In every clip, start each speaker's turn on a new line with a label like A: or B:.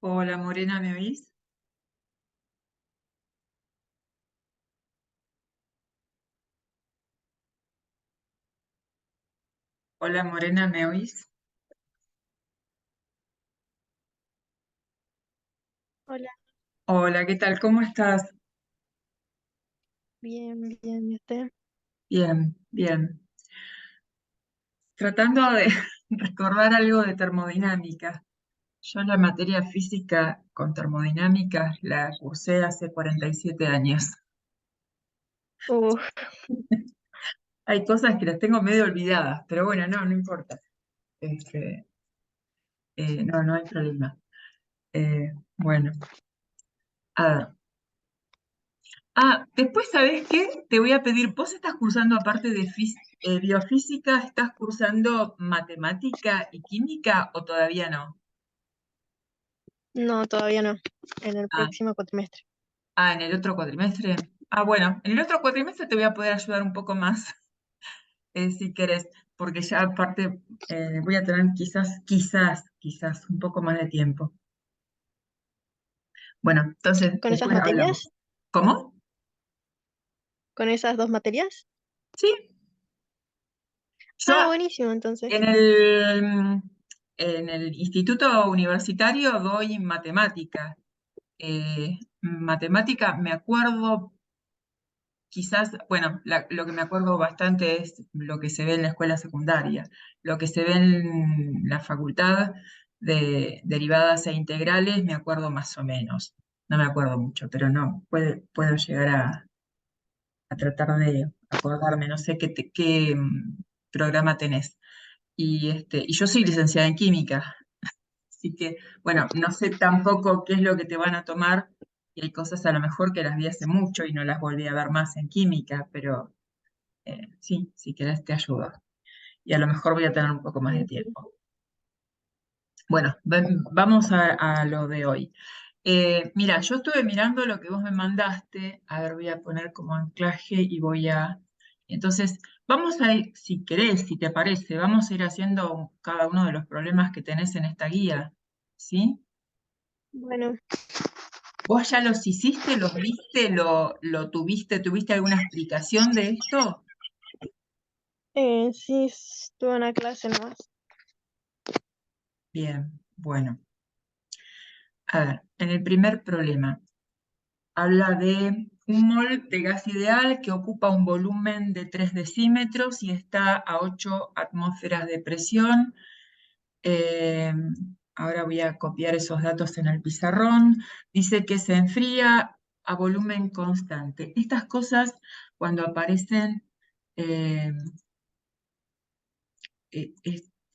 A: Hola Morena, ¿me oís? Hola Morena, ¿me oís?
B: Hola,
A: Hola, ¿qué tal? ¿Cómo estás?
B: bien, bien, ¿y usted?
A: Bien, bien. Tratando de recordar algo de termodinámica. Yo la materia física con termodinámica la cursé hace 47 años.
B: Uh,
A: Hay cosas que las tengo medio olvidadas, pero bueno, no importa. Este, no hay problema. Bueno, a ver. Después, ¿sabés qué? Te voy a pedir, ¿vos estás cursando aparte de biofísica, estás cursando matemática y química o todavía no?
B: no, todavía no, en el
A: Ah,
B: próximo cuatrimestre.
A: en el otro cuatrimestre. Bueno, en el otro cuatrimestre te voy a poder ayudar un poco más, si querés, porque ya aparte voy a tener quizás un poco más de tiempo. Bueno, entonces
B: ¿Con esas
A: después hablamos.
B: materias?
A: ¿Cómo?
B: ¿Con esas dos materias?
A: Sí, yo
B: Ah, buenísimo, entonces.
A: En el, en el instituto universitario doy matemática. Matemática, me acuerdo, quizás, bueno, lo que me acuerdo bastante es lo que se ve en la escuela secundaria. Lo que se ve en la facultad de derivadas e integrales, me acuerdo más o menos. No me acuerdo mucho, pero no, puedo llegar a tratar de acordarme. No sé qué programa tenés. Y yo soy licenciada en química, así que, bueno, no sé tampoco qué es lo que te van a tomar, y hay cosas a lo mejor que las vi hace mucho y no las volví a ver más en química, pero sí, si querés te ayudo. Y a lo mejor voy a tener un poco más de
B: Ujú.
A: tiempo. Bueno, vamos a lo de hoy. Mira, yo estuve mirando lo que vos me mandaste, a ver, voy a poner como anclaje y Entonces, vamos a ir, si querés, si te parece, vamos a ir haciendo cada uno de los problemas que tenés en esta guía, ¿sí?
B: Bueno,
A: ¿Vos ya los hiciste, los viste, lo tuviste alguna explicación de esto?
B: sí, estuve en una clase nomás.
A: Bien, bueno. A ver, en el primer problema, habla de un mol de gas ideal que ocupa un volumen de 3 decímetros y está a 8 atmósferas de presión. Eh, Ahora voy a copiar esos datos en el pizarrón. Dice que se enfría a volumen constante. Estas cosas, cuando aparecen, eh,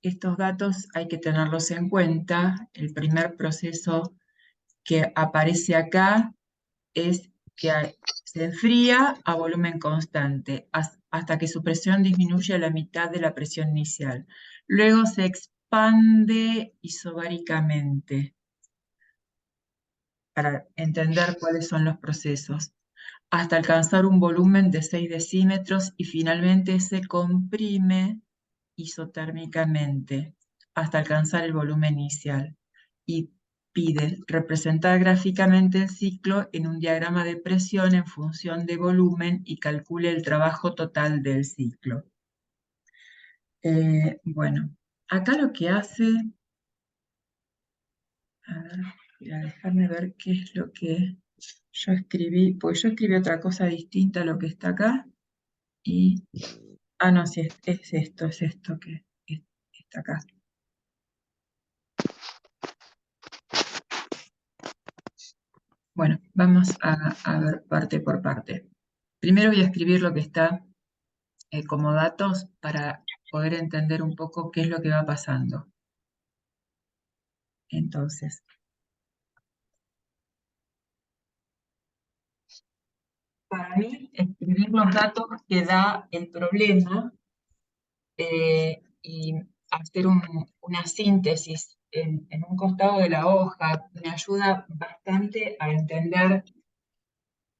A: estos datos hay que tenerlos en cuenta. El primer proceso que aparece acá es que se enfría a volumen constante hasta que su presión disminuye a la mitad de la presión inicial. Luego se expande isobáricamente para entender cuáles son los procesos, hasta alcanzar un volumen de 6 decímetros y finalmente se comprime isotérmicamente hasta alcanzar el volumen inicial. Y pide representar gráficamente el ciclo en un diagrama de presión en función de volumen y calcule el trabajo total del ciclo. Bueno, acá lo que hace, a ver, déjame ver qué es lo que yo escribí, pues yo escribí otra cosa distinta a lo que está acá y, no, sí, es esto que está acá. Bueno, vamos a ver parte por parte. Primero voy a escribir lo que está como datos para poder entender un poco qué es lo que va pasando. Entonces, para mí, escribir los datos que da el problema y hacer una síntesis en un costado de la hoja me ayuda bastante a entender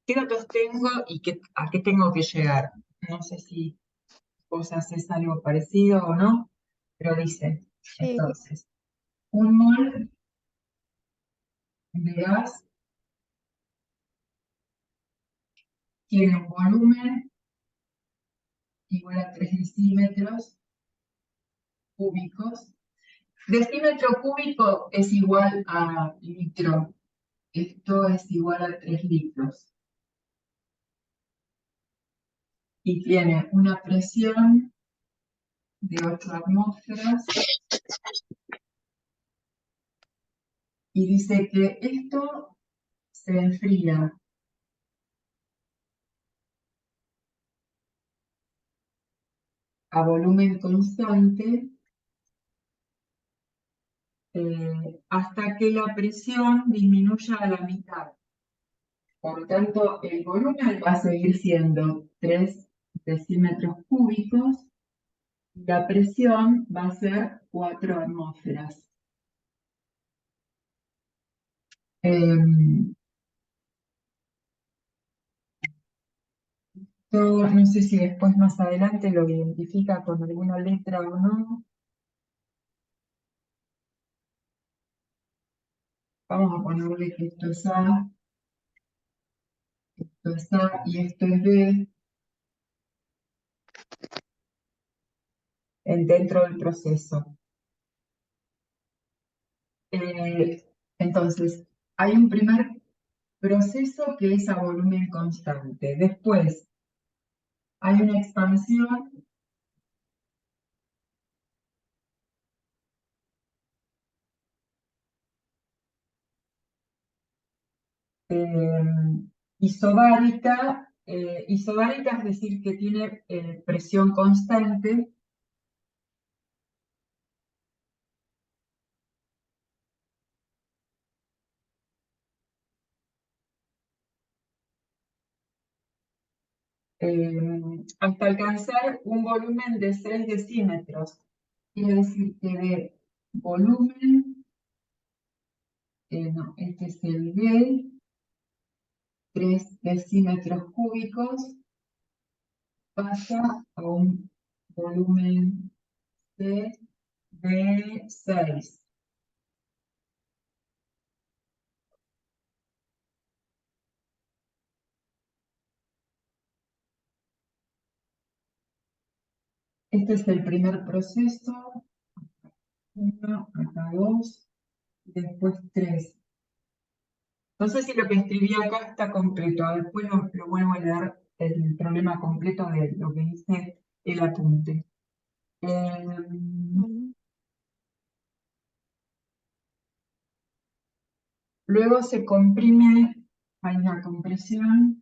A: qué datos tengo y a qué tengo que llegar. No sé si vos haces algo parecido o no, pero dice,
B: Sí,
A: entonces, un mol de gas tiene un volumen igual a 3 decímetros cúbicos. Decímetro cúbico es igual a litro. Esto es igual a 3 litros. Y tiene una presión de 8 atmósferas. Y dice que esto se enfría a volumen constante hasta que la presión disminuya a la mitad. Por tanto, el volumen va a seguir siendo 3 decímetros cúbicos y la presión va a ser 4 atmósferas. No sé si después más adelante lo identifica con alguna letra o no. Vamos a ponerle que esto es A, esto es A y esto es B dentro del proceso. Entonces, hay un primer proceso que es a volumen constante. Después, hay una expansión isobárica. Isobárica es decir que tiene presión constante. Hasta alcanzar un volumen de 6 decímetros. Quiere decir que de volumen, no, este es el B, 3 decímetros cúbicos, pasa a un volumen C de 6. Este es el primer proceso, 1, acá 2, y después 3. No sé si lo que escribí acá está completo, después lo vuelvo a leer el problema completo de lo que dice el apunte. Luego se comprime, hay una compresión.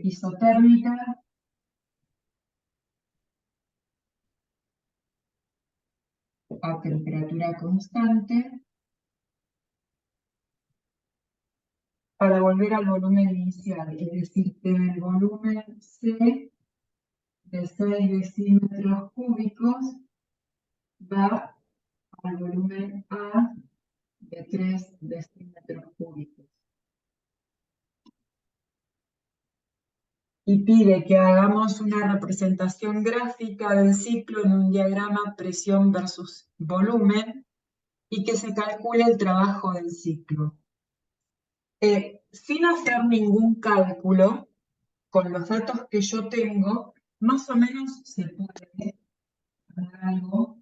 A: Isotérmica a temperatura constante para volver al volumen inicial, es decir, que el volumen C de 6 decímetros cúbicos va al volumen A de 3 decímetros cúbicos. Y pide que hagamos una representación gráfica del ciclo en un diagrama presión versus volumen y que se calcule el trabajo del ciclo. Sin hacer ningún cálculo, con los datos que yo tengo, más o menos se puede hacer algo.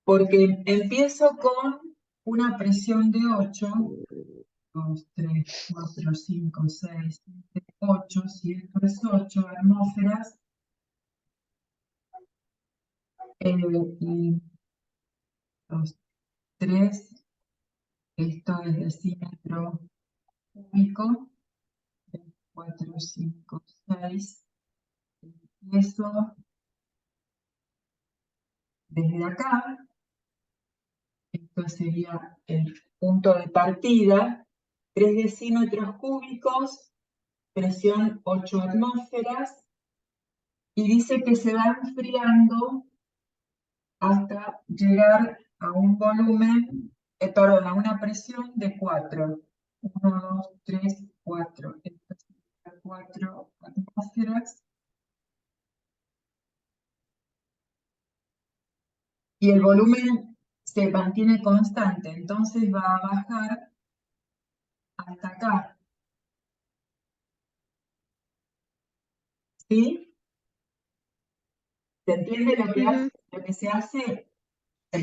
A: Porque empiezo con una presión de 8, 2, 3, 4, 5, 6, 7, 8, si esto es 8 atmósferas, y 2, 3, esto es decímetro cúbico, 4, 5, 6, eso desde acá, esto sería el punto de partida, 3 decímetros cúbicos, presión 8 atmósferas, y dice que se va enfriando hasta llegar a un volumen, perdón, a una presión de 4. 1, 2, 3, 4. 4 atmósferas. Y el volumen se mantiene constante, entonces va a bajar hasta acá. ¿Sí? ¿Se entiende lo que se hace?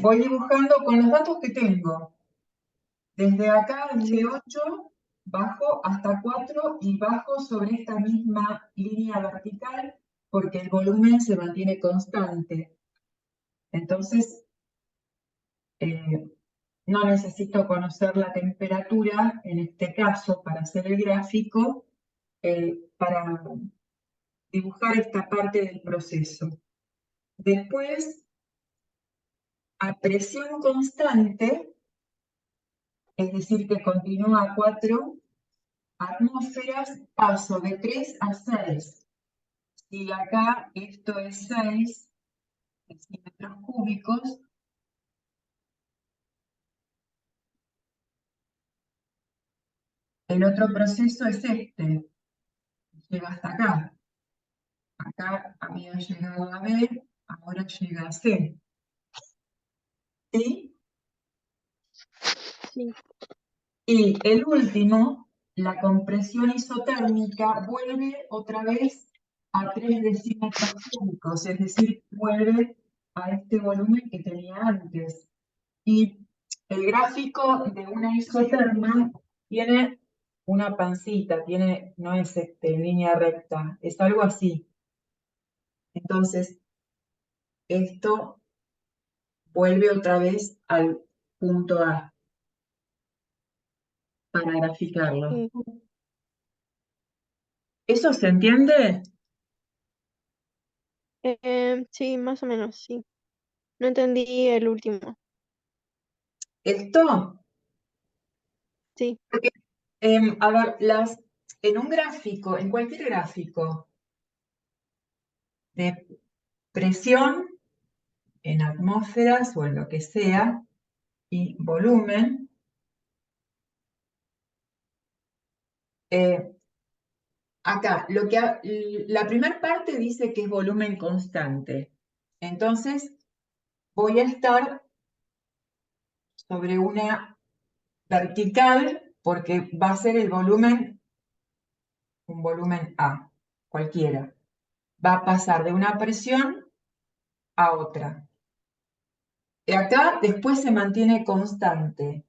A: Voy dibujando con los datos que tengo. Desde acá, desde
B: Sí.
A: 8, bajo hasta 4 y bajo sobre esta misma línea vertical porque el volumen se mantiene constante. Entonces, no necesito conocer la temperatura, en este caso, para hacer el gráfico, para dibujar esta parte del proceso. Después, a presión constante, es decir, que continúa a 4 atmósferas, paso de 3 a 6. Si acá esto es 6 centímetros cúbicos, el otro proceso es este, llega hasta acá. Acá había llegado a B, ahora llega a C. ¿Sí?
B: Sí.
A: Y el último, la compresión isotérmica, vuelve otra vez a 3 decímetros cúbicos, es decir, vuelve a este volumen que tenía antes. Y el gráfico de una isoterma tiene una pancita, no es en línea recta, es algo así. Entonces, esto vuelve otra vez al punto A para graficarlo.
B: Sí.
A: ¿Eso se entiende?
B: Sí, más o menos, sí. No entendí el último.
A: Esto,
B: Sí.
A: porque, a ver, en un gráfico, en cualquier gráfico de presión en atmósferas o en lo que sea, y volumen, acá, la primera parte dice que es volumen constante. Entonces, voy a estar sobre una vertical porque va a ser el volumen, un volumen A, cualquiera. Va a pasar de una presión a otra. Y acá después se mantiene constante.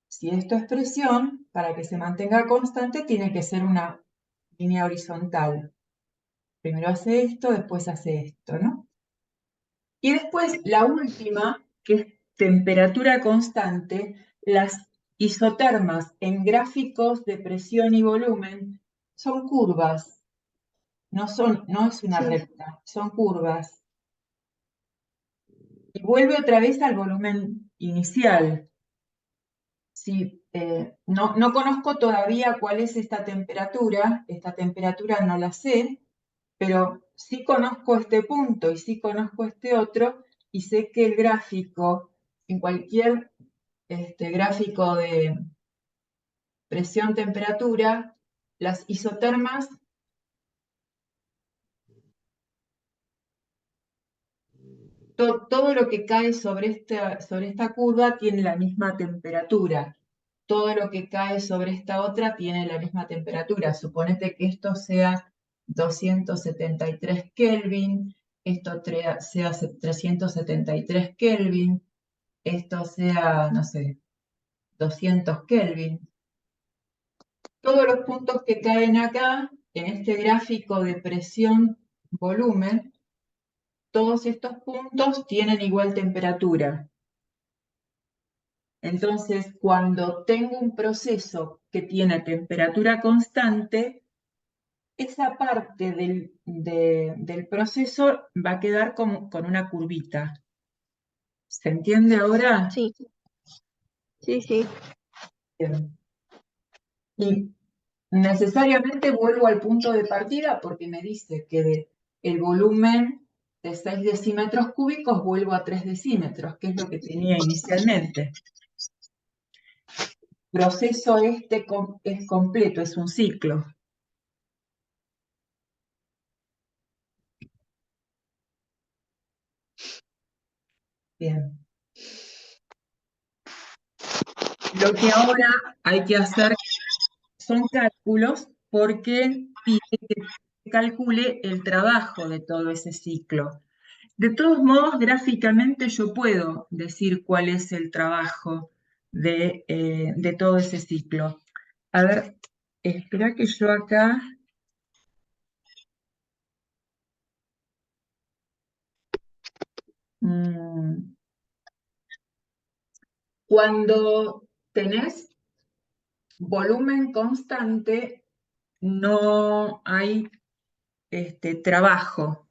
A: Si esto es presión, para que se mantenga constante tiene que ser una línea horizontal. Primero hace esto, después hace esto, ¿no? Y después la última, que es temperatura constante, las isotermas en gráficos de presión y volumen son curvas, no es una
B: Sí.
A: recta, son curvas. Y vuelve otra vez al volumen inicial. Sí, no conozco todavía cuál es esta temperatura no la sé, pero sí conozco este punto y sí conozco este otro, y sé que el gráfico, en cualquier gráfico de presión-temperatura, las isotermas, todo lo que cae sobre esta curva tiene la misma temperatura. Todo lo que cae sobre esta otra tiene la misma temperatura. Suponete que esto sea 273 Kelvin, esto sea 373 Kelvin, esto sea, no sé, 200 Kelvin. Todos los puntos que caen acá, en este gráfico de presión-volumen, todos estos puntos tienen igual temperatura. Entonces, cuando tengo un proceso que tiene temperatura constante, esa parte del proceso va a quedar con una curvita. ¿Se entiende ahora?
B: Sí. Sí, sí.
A: Bien. Y necesariamente vuelvo al punto de partida porque me dice que el volumen de 6 decímetros cúbicos vuelvo a 3 decímetros, que es lo que tenía inicialmente. El proceso es completo, es un ciclo. Bien. Lo que ahora hay que hacer son cálculos porque pide que se calcule el trabajo de todo ese ciclo. De todos modos, gráficamente yo puedo decir cuál es el trabajo de todo ese ciclo. A ver, espera que yo acá... mm, cuando tenés volumen constante, no hay trabajo.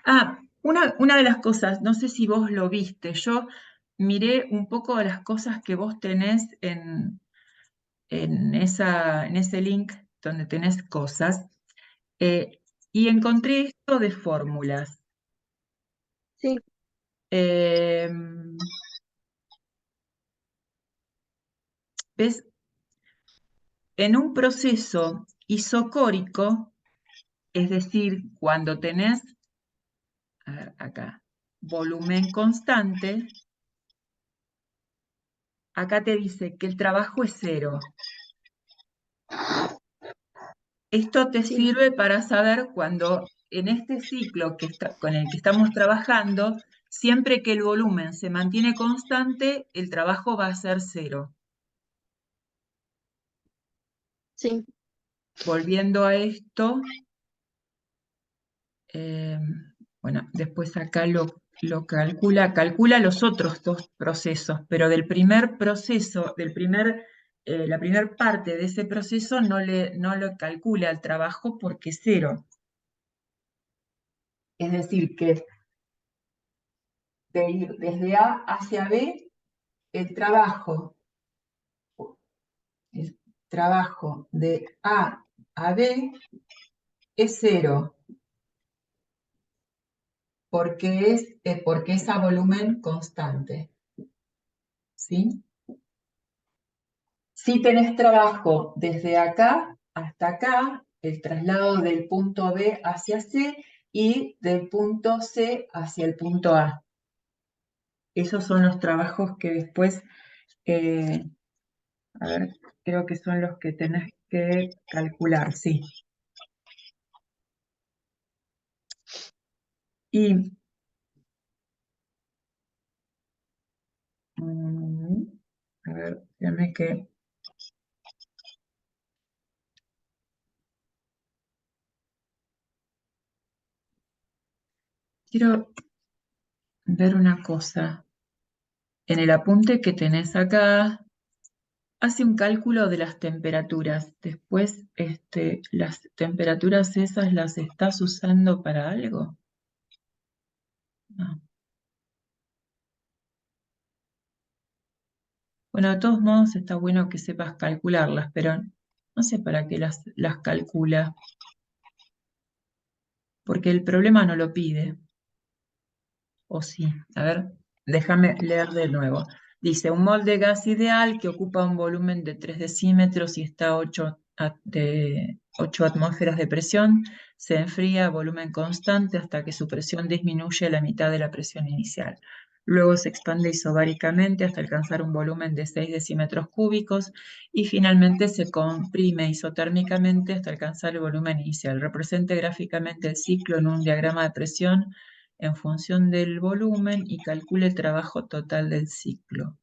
A: Ah, una de las cosas, no sé si vos lo viste, yo miré un poco de las cosas que vos tenés en ese link donde tenés cosas, eh, y encontré esto de fórmulas.
B: Sí,
A: Em, ¿Ves? En un proceso isocórico, es decir, cuando tenés, a ver, acá, volumen constante, acá te dice que el trabajo es cero. Esto te
B: sí,
A: sirve para saber cuando en este ciclo con el que estamos trabajando, siempre que el volumen se mantiene constante, el trabajo va a ser cero.
B: sí,
A: Volviendo a esto, eh, bueno, después acá lo calcula los otros dos procesos, pero del primer proceso, la primera parte de ese proceso no lo calcula el trabajo porque es cero. Es decir, que de ir desde A hacia B, el el trabajo de A a B es cero, porque es a volumen constante. ¿Sí? Si tenés trabajo desde acá hasta acá, el traslado del punto B hacia C y del punto C hacia el punto A. Esos son los trabajos que después, eh, a ver, creo que son los que tenés que calcular, sí. Y, mm, a ver, déjame que quiero ver una cosa. En el apunte que tenés acá, hace un cálculo de las temperaturas. Después, las temperaturas esas las estás usando para algo. No. Bueno, de todos modos está bueno que sepas calcularlas, pero no sé para qué las calcula, porque el problema no lo pide. O sí, a ver, déjame leer de nuevo. Dice, un mol de gas ideal que ocupa un volumen de 3 decímetros y está a 8 atmósferas de presión, se enfría a volumen constante hasta que su presión disminuye a la mitad de la presión inicial. Luego se expande isobáricamente hasta alcanzar un volumen de 6 decímetros cúbicos y finalmente se comprime isotérmicamente hasta alcanzar el volumen inicial. Represente gráficamente el ciclo en un diagrama de presión en función del volumen y calcule el trabajo total del ciclo.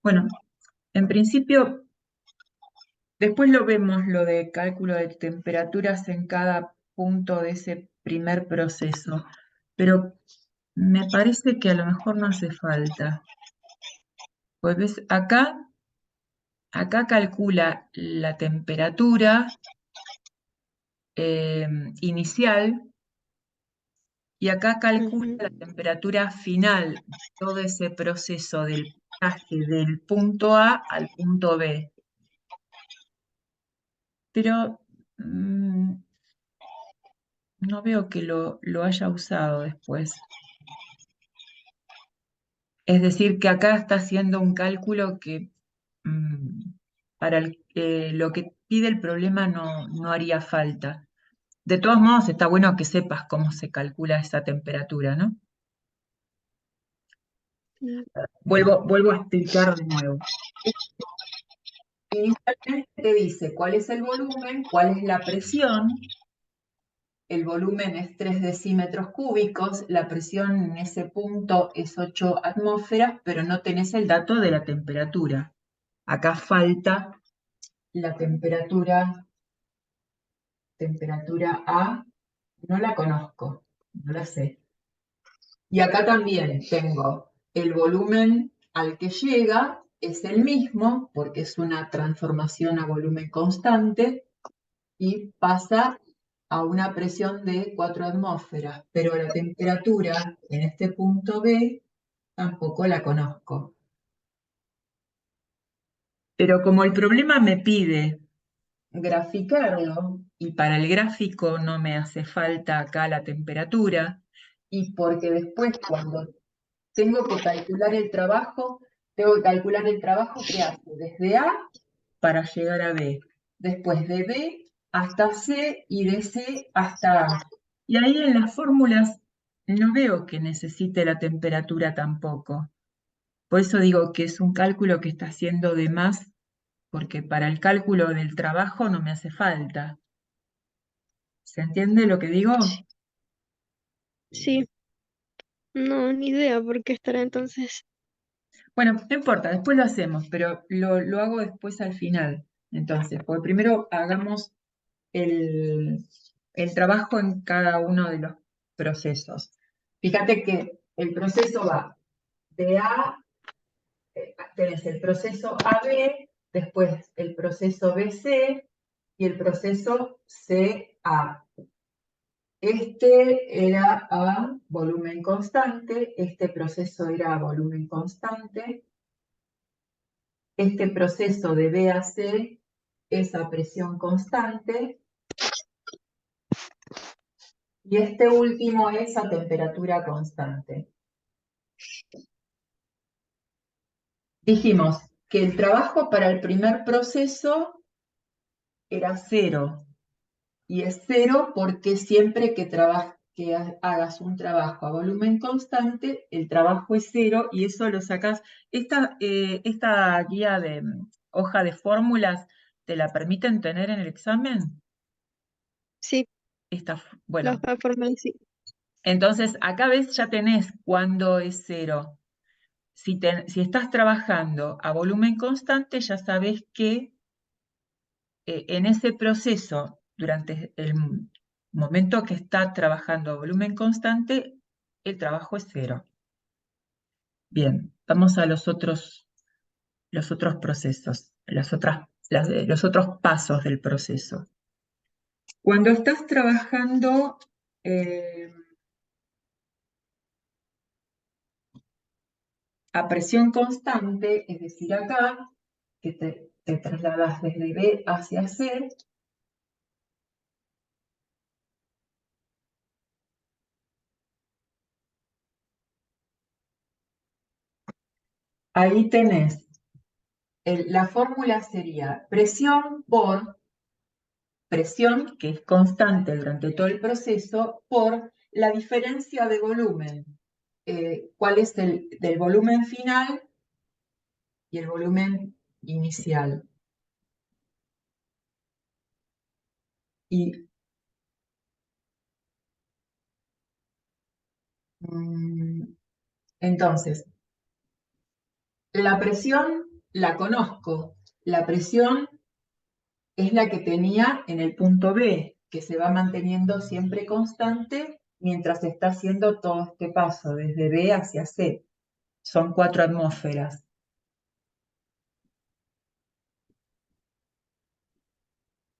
A: Bueno, en principio, después lo vemos lo de cálculo de temperaturas en cada punto de ese primer proceso, pero me parece que a lo mejor no hace falta. Pues ves, acá calcula la temperatura inicial. Y acá calcula
B: ujú,
A: la temperatura final, todo ese proceso del pasaje del punto A al punto B. Pero no veo que lo haya usado después. Es decir, que acá está haciendo un cálculo que mm, para lo que pide el problema no haría falta. De todos modos, está bueno que sepas cómo se calcula esa temperatura, ¿no?
B: Mm,
A: Vuelvo a explicar de nuevo. Inicialmente te dice cuál es el volumen, cuál es la presión. El volumen es 3 decímetros cúbicos, la presión en ese punto es 8 atmósferas, pero no tenés el dato de la temperatura. Acá falta la temperatura A, no la conozco, no la sé. Y acá también tengo el volumen al que llega, es el mismo, porque es una transformación a volumen constante, y pasa a una presión de 4 atmósferas, pero la temperatura en este punto B tampoco la conozco. Pero como el problema me pide graficarlo, y para el gráfico no me hace falta acá la temperatura, y porque después cuando tengo que calcular el trabajo, tengo que calcular el trabajo que hace desde A para llegar a B, después de B hasta C y de C hasta A. Y ahí en las fórmulas no veo que necesite la temperatura tampoco. Por eso digo que es un cálculo que está haciendo de más, porque para el cálculo del trabajo no me hace falta. ¿Se entiende lo que digo?
B: sí, no, ni idea por qué estará entonces.
A: Bueno, no importa, después lo hacemos, pero lo hago después al final. Entonces, porque primero hagamos el, el trabajo en cada uno de los procesos. Fíjate que el proceso va de A, tenés el proceso AB, después el proceso BC y el proceso CA. Este era a volumen constante, este proceso era a volumen constante, este proceso de B a C es a presión constante, y este último es a temperatura constante. Dijimos que el trabajo para el primer proceso era 0, y es 0 porque siempre que hagas un trabajo a volumen constante, el trabajo es 0 y eso lo sacás. Esta guía de hoja de fórmulas, ¿te la permiten tener en el examen?
B: Sí, la
A: Bueno,
B: hoja de forma sí.
A: entonces acá ves, ya tenés cuándo es 0. Si estás trabajando a volumen constante, ya sabes que en ese proceso, durante el momento que está trabajando a volumen constante, el trabajo es 0. Bien, vamos a los otros procesos, los otros pasos del proceso. Cuando estás trabajando a presión constante, es decir, acá, que te trasladas desde B hacia C, ahí tenés, la fórmula sería presión por presión, que es constante durante todo el proceso, por la diferencia de volumen. ¿Cuál es el del volumen final y el volumen inicial? Y mm, entonces, la presión la conozco. La presión es la que tenía en el punto B, que se va manteniendo siempre constante mientras se está haciendo todo este paso desde B hacia C. Son 4 atmósferas.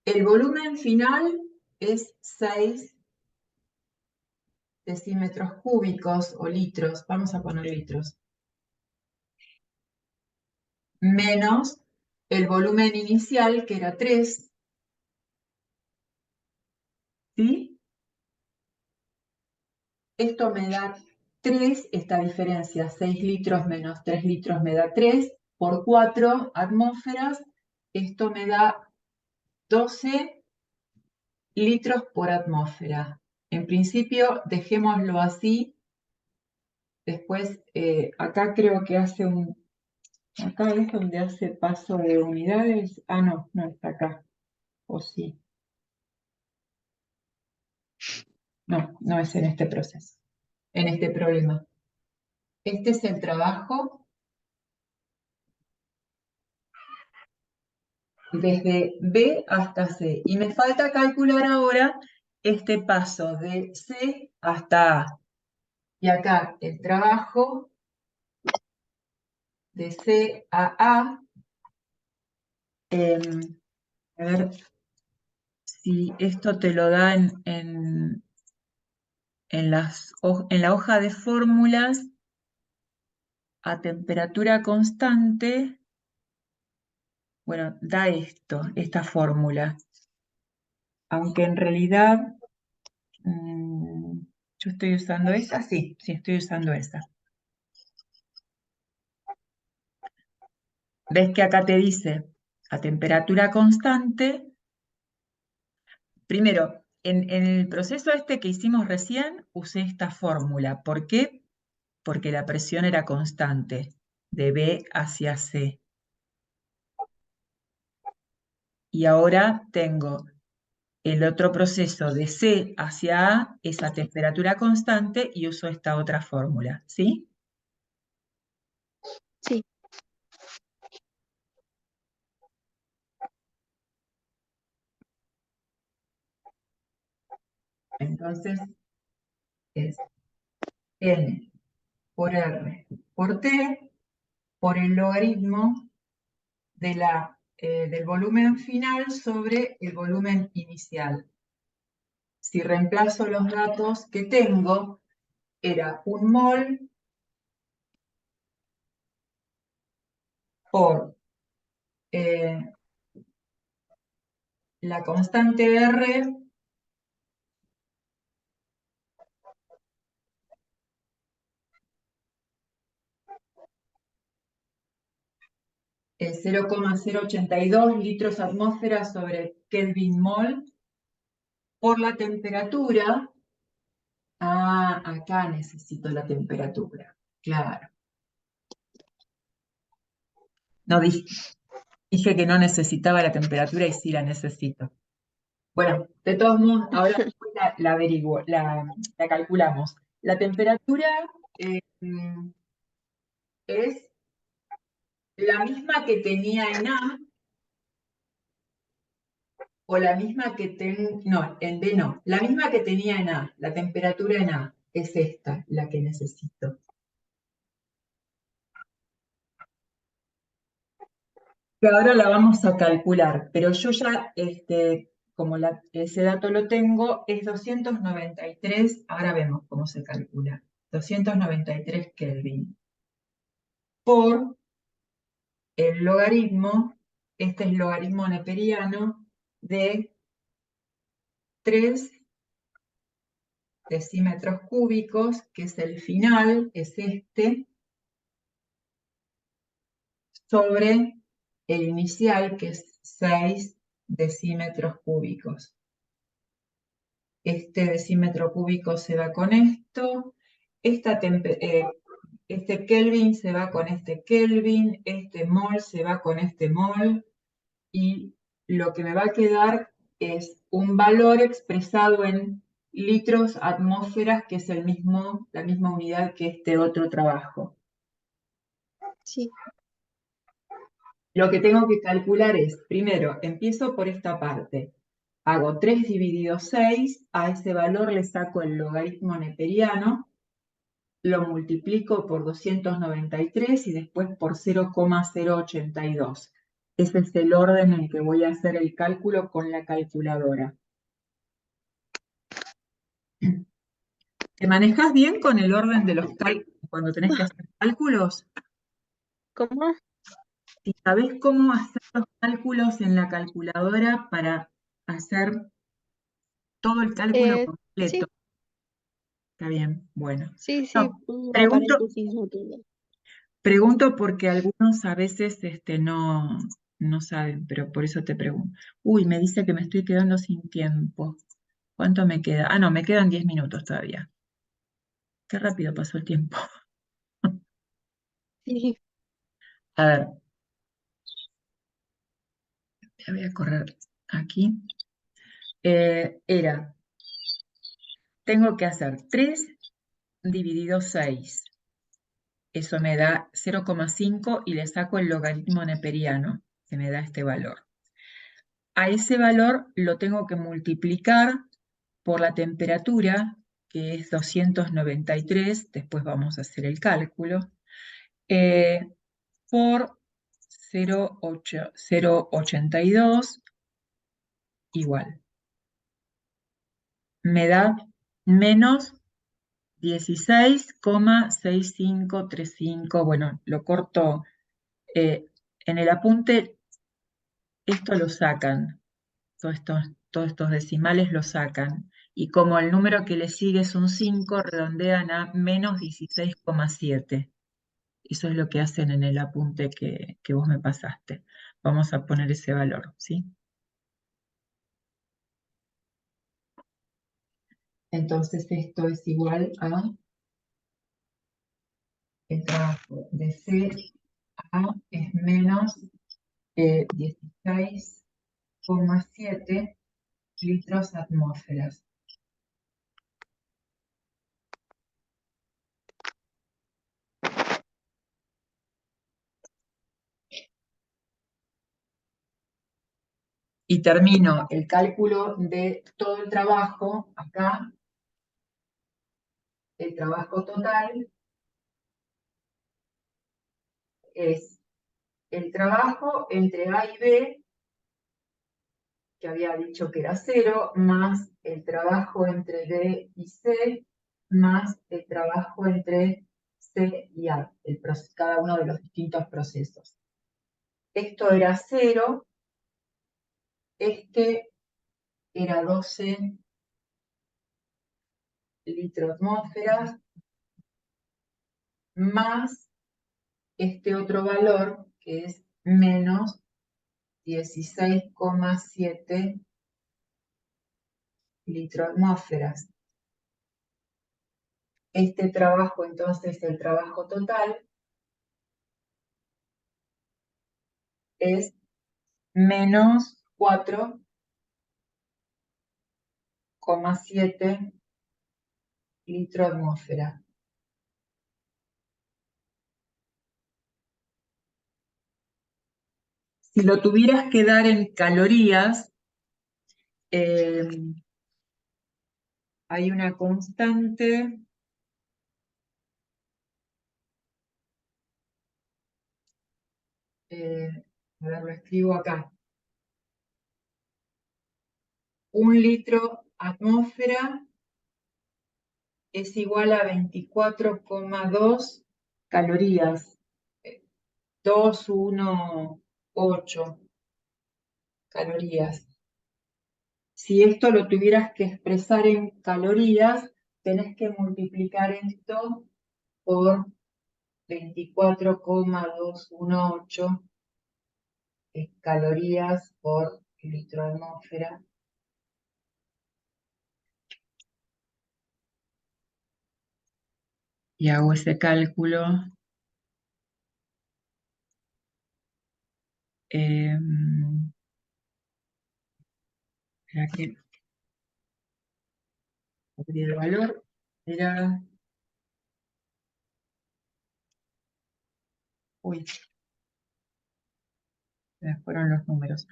A: El volumen final es 6 decímetros cúbicos o litros, vamos a poner litros, menos el volumen inicial, que era 3, ¿sí? Esto me da 3, esta diferencia, 6 litros menos 3 litros me da 3, por 4 atmósferas, esto me da 12 litros por atmósfera. En principio, dejémoslo así, Después, acá creo que hace acá es donde hace paso de unidades. Ah, no, no está acá. O sí. No, no es en este proceso, en este problema. Este es el trabajo desde B hasta C. Y me falta calcular ahora este paso de C hasta A. Y acá el trabajo de C a A. A ver si esto te lo da en la hoja de fórmulas a temperatura constante. Bueno, da esta fórmula. Aunque en realidad yo estoy usando esa, sí, estoy usando esa. ¿Ves que acá te dice a temperatura constante? Primero, en el proceso este que hicimos recién, usé esta fórmula. ¿Por qué? Porque la presión era constante, de B hacia C. Y ahora tengo el otro proceso de C hacia A, es a temperatura constante, y uso esta otra fórmula, ¿sí?
B: Sí,
A: Entonces es N por R por T por el logaritmo del volumen final sobre el volumen inicial. Si reemplazo los datos que tengo, era un mol por la constante R el 0,082 litros atmósfera sobre Kelvin mol por la temperatura. Ah, acá necesito la temperatura. Claro. No dije que no necesitaba la temperatura y sí la necesito. Bueno, de todos modos, ahora después la averiguo, la calculamos. La temperatura es la misma que tenía en A o la misma que no, en B no, la misma que tenía en A, la temperatura en A es esta, la que necesito. Que ahora la vamos a calcular, pero yo ya, como ese dato lo tengo, es 293, ahora vemos cómo se calcula, 293 Kelvin, por el logaritmo, este es logaritmo neperiano, de 3 decímetros cúbicos, que es el final, es este, sobre el inicial, que es 6 decímetros cúbicos. Este decímetro cúbico se va con esto, este Kelvin se va con este Kelvin, este mol se va con este mol, y lo que me va a quedar es un valor expresado en litros atmósferas, que es la misma unidad que este otro trabajo.
B: sí.
A: Lo que tengo que calcular es, primero, empiezo por esta parte. Hago 3 dividido 6, a ese valor le saco el logaritmo neperiano, lo multiplico por 293 y después por 0,082. Ese es el orden en que voy a hacer el cálculo con la calculadora. ¿Te manejas bien con el orden de los cálculos cuando tenés que hacer cálculos?
B: ¿Cómo?
A: Si sabés cómo hacer los cálculos en la calculadora para hacer todo el cálculo
B: Sí,
A: completo. Está bien, bueno.
B: sí, sí,
A: No,
B: pongo una
A: pregunto,
B: paréntesis o todo.
A: pregunto porque algunos a veces no saben, pero por eso te pregunto. Uy, me dice que me estoy quedando sin tiempo. ¿Cuánto me queda? Ah, no, me quedan 10 minutos todavía. Qué rápido pasó el tiempo.
B: Sí.
A: A ver, ya voy a correr aquí. Tengo que hacer 3 dividido 6. Eso me da 0,5 y le saco el logaritmo neperiano, que me da este valor. A ese valor lo tengo que multiplicar por la temperatura, que es 293, después vamos a hacer el cálculo, por 0,82 igual. Me da menos 16,6535. Bueno, lo corto. En el apunte, esto lo sacan, todos estos decimales lo sacan. Y como el número que le sigue es un 5, redondean a menos 16,7. Eso es lo que hacen en el apunte que vos me pasaste. Vamos a poner ese valor, ¿sí? Entonces esto es igual a el trabajo de C a es menos 16,7 litros atmósferas. Y termino el cálculo de todo el trabajo, acá, el trabajo total es el trabajo entre A y B, que había dicho que era 0, más el trabajo entre B y C, más el trabajo entre C y A, cada uno de los distintos procesos. Esto era 0, este era 12 litros-atmósferas, más este otro valor, que es menos 16,7 litros-atmósferas. Este trabajo, entonces, el trabajo total, es menos 4,7 litros-atmósfera. Si lo tuvieras que dar en calorías, hay una constante, a ver, lo escribo acá. 1 litro-atmósfera es igual a 24,2 calorías. 218 calorías. Si esto lo tuvieras que expresar en calorías, tenés que multiplicar esto por 24,218 calorías por litro de atmósfera. Y hago ese cálculo. Espera que abrí el valor. Era. Uy, se me fueron los números.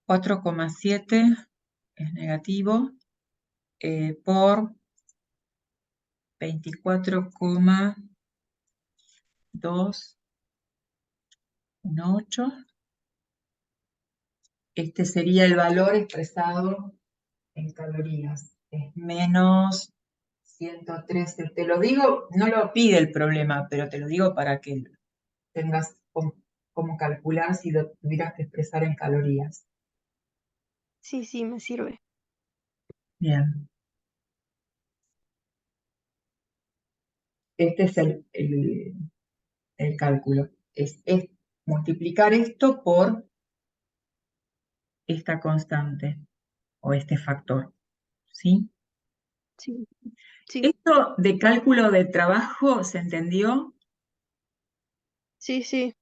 A: 4,7 es negativo por 24,218. Este sería el valor expresado en calorías. Es menos 113. Te lo digo, no lo pide el problema, pero te lo digo para que tengas cómo calcular si lo tuvieras que expresar en calorías.
B: Sí, sí, me sirve.
A: Bien. Este es el cálculo. Es multiplicar esto por esta constante o este factor. ¿sí?
B: Sí, sí,
A: Esto de cálculo de trabajo, ¿se entendió?
B: sí, sí.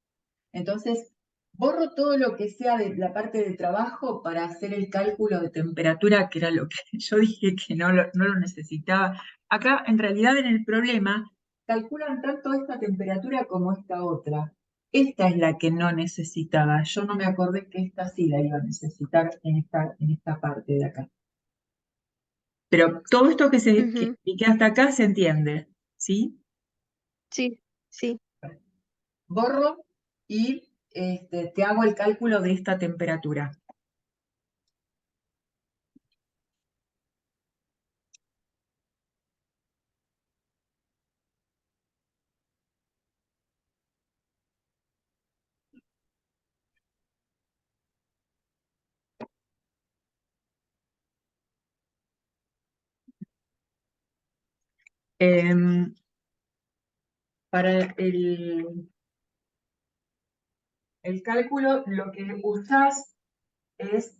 A: Entonces, borro todo lo que sea de la parte de trabajo para hacer el cálculo de temperatura, que era lo que yo dije que no lo necesitaba. Acá, en realidad, en el problema, calculan tanto esta temperatura como esta otra. Esta es la que no necesitaba. Yo no me acordé que esta sí la iba a necesitar en esta parte de acá. Pero todo esto que
B: Ujú.
A: expliqué hasta acá se entiende, ¿sí?
B: Sí, sí.
A: Borro y te hago el cálculo de esta temperatura. Em, para el cálculo, lo que usás es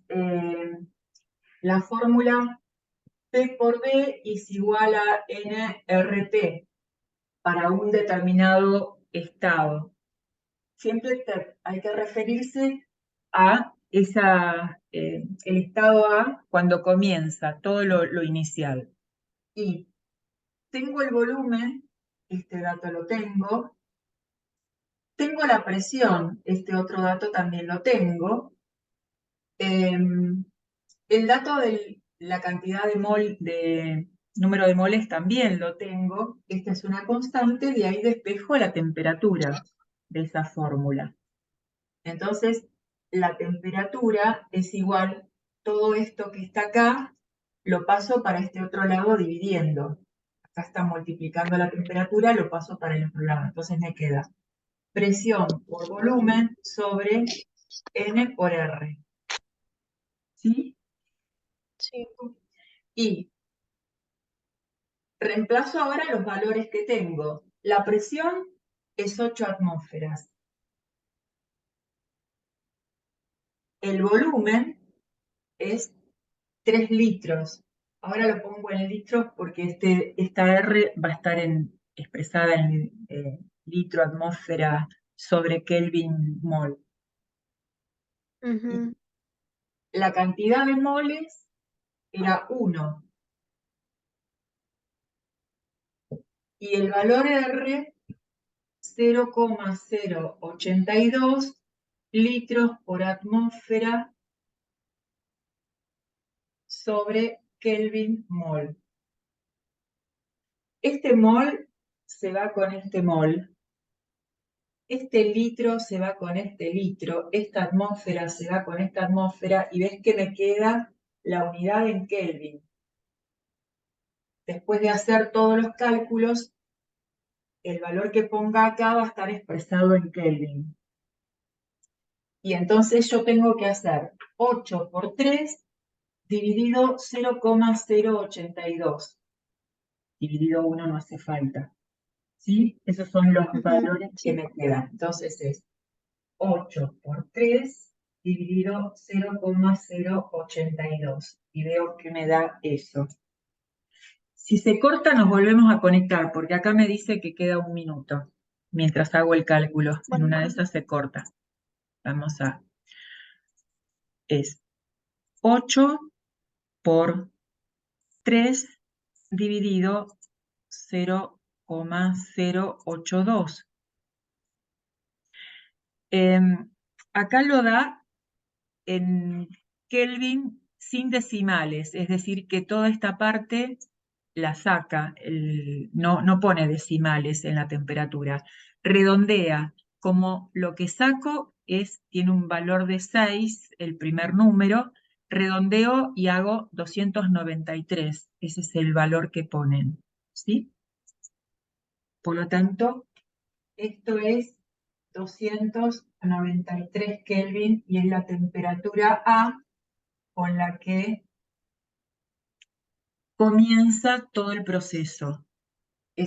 A: la fórmula P por B es igual a nRT para un determinado estado. Siempre hay que referirse a el estado A cuando comienza todo lo inicial. Y tengo el volumen, este dato lo tengo. Tengo la presión, este otro dato también lo tengo. El dato de la cantidad de número de moles también lo tengo. Esta es una constante, de ahí despejo la temperatura de esa fórmula. Entonces, la temperatura es igual, todo esto que está acá, lo paso para este otro lado dividiendo. Acá está multiplicando la temperatura, lo paso para el otro lado. Entonces me queda presión por volumen sobre N por R. ¿Sí?
B: Sí.
A: Y reemplazo ahora los valores que tengo. La presión es 8 atmósferas. El volumen es 3 litros. Ahora lo pongo en litros porque esta R va a estar expresada en litro, atmósfera sobre Kelvin, mol. Y
B: Ujú.
A: la cantidad de moles era 1. Y el valor R, 0,082 litros por atmósfera sobre Kelvin mol. Este mol se va con este mol, este litro se va con este litro, esta atmósfera se va con esta atmósfera y ves que me queda la unidad en Kelvin. Después de hacer todos los cálculos, el valor que ponga acá va a estar expresado en Kelvin. Y entonces yo tengo que hacer 8 por 3 dividido 0,082. Dividido 1 no hace falta. ¿Sí? Esos son los
B: Ujú.
A: valores que
B: Sí.
A: me quedan. Entonces es 8 por 3 dividido 0,082. Y veo que me da eso. Si se corta, nos volvemos a conectar, porque acá me dice que queda un minuto mientras hago el cálculo. En
B: Bueno,
A: una de esas se corta. Vamos a... Es 8 por 3 dividido 0,082. Acá lo da en Kelvin sin decimales, es decir, que toda esta parte la saca, no pone decimales en la temperatura, redondea, como lo que saco tiene un valor de 6, el primer número, redondeo y hago 293, ese es el valor que ponen, ¿sí? Por lo tanto, esto es 293 Kelvin y es la temperatura A con la que comienza todo el proceso.